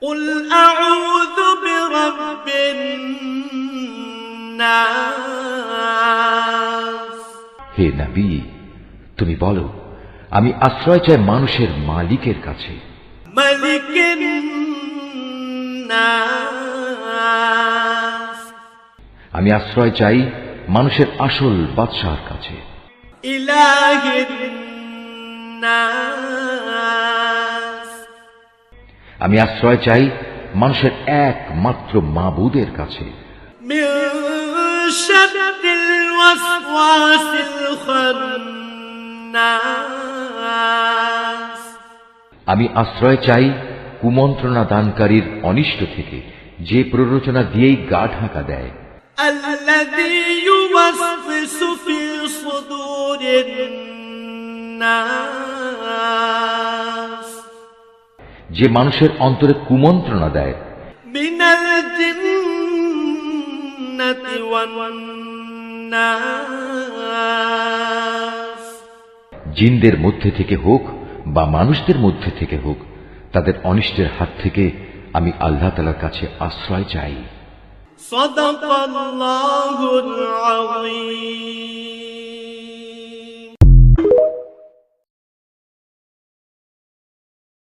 قل أعوذ برب الناس হে নবী, তুমি বলো, আমি আশ্রয় চাই মানুষের মালিকের কাছে। ملك الناس আমি আশ্রয় চাই মানুষের আসল বাদশাহর কাছে। إله الناس আমি আশ্রয় চাই মানুষের একমাত্র মাবুদের কাছে। من شر الوسواس الخناس আমি আশ্রয় চাই কুমন্ত্রণা দানকারীর অনিষ্ট থেকে, যে প্ররোচনা দিয়েই গা ঢাকা দেয়। الذي يوسوس في صدور الناس যে মানুষের অন্তরে কুমন্ত্রণা দেয়। من الجنة والناس জিনদের মধ্যে থেকে হোক বা মানুষদের মধ্যে থেকে হোক, তাদের অনিষ্টের হাত থেকে আমি আল্লাহ তাআলার কাছে আশ্রয় চাই। صدق الله العظيم।